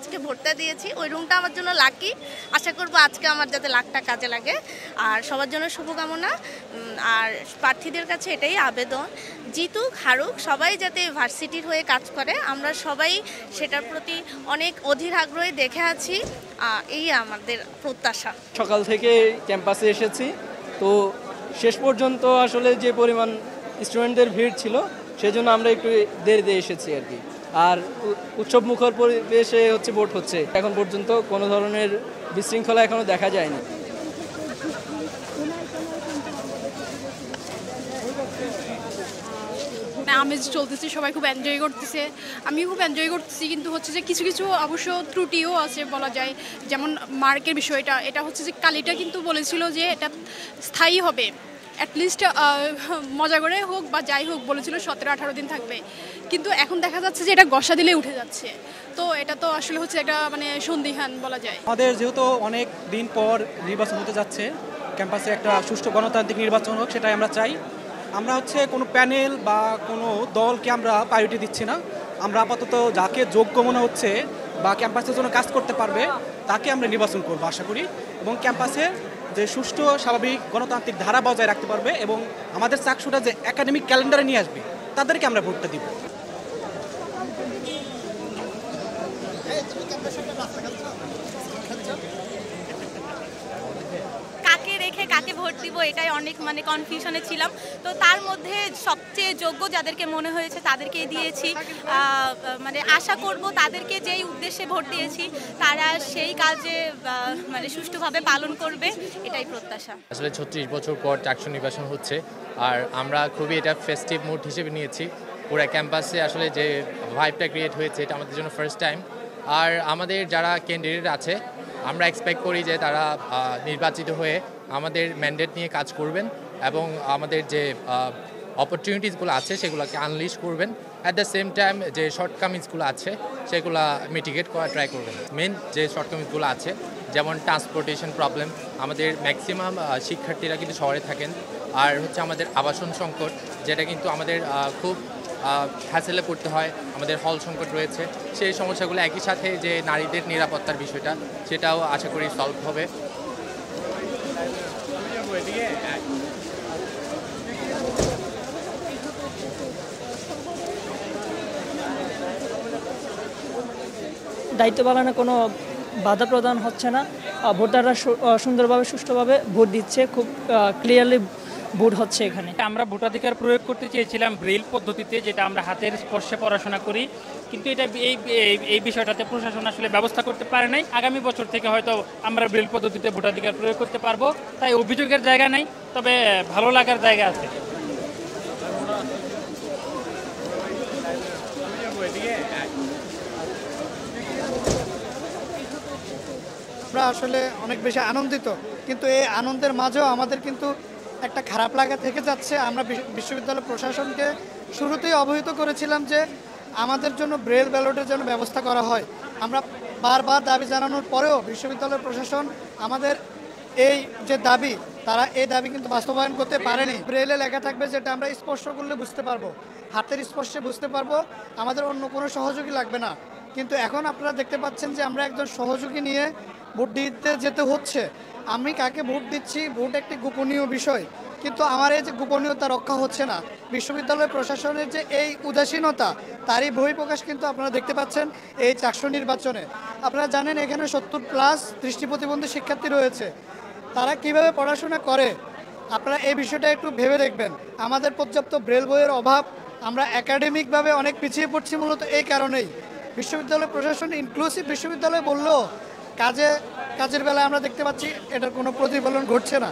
আজকে ভোটটা দিয়েছি, ওই রুমটা আমার জন্য লাকি। আশা করব আজকে আমার যাতে লাকটা কাজে লাগে। আর সবার জন্য শুভকামনা। আর প্রার্থীদের কাছে এটাই আবেদন, জিতুক হারুক সবাই যাতে ভার্সিটির হয়ে কাজ করে, আমরা সবাই সেটার প্রতি অনেক অধীর আগ্রহে দেখে আছি। এই আমাদের প্রত্যাশা। সকাল থেকে ক্যাম্পাসে এসেছি, তো শেষ পর্যন্ত আসলে যে পরিমাণ স্টুডেন্টদের ভিড় ছিল সেজন্য আমরা একটু দেরিতে এসেছি আর কি। আর উৎসব মুখর পরিবেশে ভোট হচ্ছে, এখন পর্যন্ত কোনো ধরনের বিশৃঙ্খলা এখনও দেখা যায়নি। আমেজ চলতেছে, সবাই খুব এনজয় করতেছে, আমি খুব এনজয় করতেছি। কিন্তু হচ্ছে যে কিছু কিছু অবশ্য ত্রুটিও আছে বলা যায়, যেমন মার্কের বিষয়টা। এটা হচ্ছে যে কালিটা কিন্তু বলেছিল যে এটা স্থায়ী হবে, অ্যাটলিস্ট মজা করে হোক বা যাই হোক বলেছিল 17-18 দিন থাকবে, কিন্তু এখন দেখা যাচ্ছে যে এটা গসা দিলে উঠে যাচ্ছে। তো এটা তো আসলে হচ্ছে একটা মানে সন্দিহান বলা যায়। আমাদের যেহেতু অনেক দিন পর নির্বাচন হতে যাচ্ছে, ক্যাম্পাসে একটা সুষ্ঠু গণতান্ত্রিক নির্বাচন হোক সেটাই আমরা চাই। আমরা কোনো প্যানেল বা কোনো দলকে আমরা প্রায়োরিটি দিচ্ছি না। আমরা আপাতত যাকে যোগ্য মনে হচ্ছে বা ক্যাম্পাসের জন্য কাজ করতে পারবে তাকে আমরা নির্বাচন করব আশা করি, এবং ক্যাম্পাসে যে সুষ্ঠু স্বাভাবিক গণতান্ত্রিক ধারা বজায় রাখতে পারবে এবং আমাদের চাকসুটা যে একাডেমিক ক্যালেন্ডারে নিয়ে আসবে তাদেরকে আমরা ভোটটা দিব। কাকে ভোট দিব এটাই অনেক কনফিউশনে ছিলাম। তো তার মধ্যে সবচেয়ে যোগ্য যাদেরকে মনে হয়েছে তাদেরকেই দিয়েছি। আশা করব তাদেরকে যেই উদ্দেশ্যে ভোট দিয়েছি তারা সেই কাজে সুষ্ঠুভাবে পালন করবে, এটাই প্রত্যাশা। আসলে 36 বছর পর চাকসু নির্বাচন হচ্ছে, আর আমরা খুবই এটা ফেস্টিভ মুড হিসেবে নিয়েছি। পুরো ক্যাম্পাসে আসলে যে ভাইবটা ক্রিয়েট হয়েছে এটা আমাদের জন্য ফার্স্ট টাইম। আর আমাদের যারা ক্যান্ডিডেট আছে আমরা এক্সপেক্ট করি যে তারা নির্বাচিত হয়ে আমাদের ম্যান্ডেট নিয়ে কাজ করবেন এবং আমাদের যে অপরচুনিটিসগুলো আছে সেগুলোকে আনলিশ করবেন। অ্যাট দ্য সেম টাইম যে শর্টকামিংসগুলো আছে সেগুলো মিটিগেট করা ট্রাই করবেন। মেন যে শর্টকামিংসগুলো আছে যেমন ট্রান্সপোর্টেশন প্রবলেম, আমাদের ম্যাক্সিমাম শিক্ষার্থীরা কিন্তু শহরে থাকেন। আর আমাদের আবাসন সংকট, যেটা কিন্তু আমাদের খুব হ্যাসেলে পড়তে হয়, আমাদের হল সংকট রয়েছে। সেই সমস্যাগুলো একই সাথে যে নারীদের নিরাপত্তার বিষয়টা সেটাও আশা করি সলভ হবে। দায়িত্ব পালনে কোনো বাধা প্রদান হচ্ছে না, ভোটাররা সুন্দরভাবে সুষ্ঠুভাবে ভোট দিচ্ছে, খুব ক্লিয়ারলি ভোট হচ্ছে এখানে। আমরা ভোটাধিকার প্রয়োগ করতে চেয়েছিলাম ব্রেইল পদ্ধতিতে, যেটা আমরা হাতের স্পর্শে পড়াশোনা করি, কিন্তু এটা এই বিষয়টাতে প্রশাসন আসলে ব্যবস্থা করতে পারে নাই। আগামী বছর থেকে হয়তো আমরা ব্রেইল পদ্ধতিতে ভোটাধিকার প্রয়োগ করতে পারবো, তাই অভিযোগের জায়গা নেই, তবে ভালো লাগার জায়গা আছে। আমরা আসলে অনেক বেশি আনন্দিত, কিন্তু এই আনন্দের মাঝেও আমাদের কিন্তু একটা খারাপ লাগা থেকে যাচ্ছে। আমরা বিশ্ববিদ্যালয় প্রশাসনকে শুরুতেই অবহিত করেছিলাম যে আমাদের জন্য ব্রেল ব্যালটের জন্য ব্যবস্থা করা হয়। আমরা বারবার দাবি জানানোর পরেও বিশ্ববিদ্যালয় প্রশাসন আমাদের এই যে দাবি, তারা এই দাবি কিন্তু বাস্তবায়ন করতে পারেনি। ব্রেলে লেখা থাকবে যেটা আমরা স্পর্শ করলে বুঝতে পারবো, হাতের স্পর্শে বুঝতে পারবো, আমাদের অন্য কোনো সহযোগী লাগবে না। কিন্তু এখন আপনারা দেখতে পাচ্ছেন যে আমরা একজন সহযোগী নিয়ে ভোট দিতে যেতে হচ্ছে। আমি কাকে ভোট দিচ্ছি, ভোট একটি গোপনীয় বিষয়, কিন্তু আমার এই যে গোপনীয়তা রক্ষা হচ্ছে না। বিশ্ববিদ্যালয় প্রশাসনের যে এই উদাসীনতা, তারই বহিঃপ্রকাশ কিন্তু আপনারা দেখতে পাচ্ছেন এই চাকসু নির্বাচনে। আপনারা জানেন এখানে 70+ দৃষ্টি প্রতিবন্ধী শিক্ষার্থী রয়েছে, তারা কিভাবে পড়াশোনা করে আপনারা এই বিষয়টা একটু ভেবে দেখবেন। আমাদের পর্যাপ্ত ব্রেল বইয়ের অভাব, আমরা একাডেমিকভাবে অনেক পিছিয়ে পড়ছি মূলত এই কারণেই। বিশ্ববিদ্যালয় প্রশাসন ইনক্লুসিভ বিশ্ববিদ্যালয় বললেও কাজের বেলায় আমরা দেখতে পাচ্ছি এটার কোনো প্রতিফলন ঘটছে না।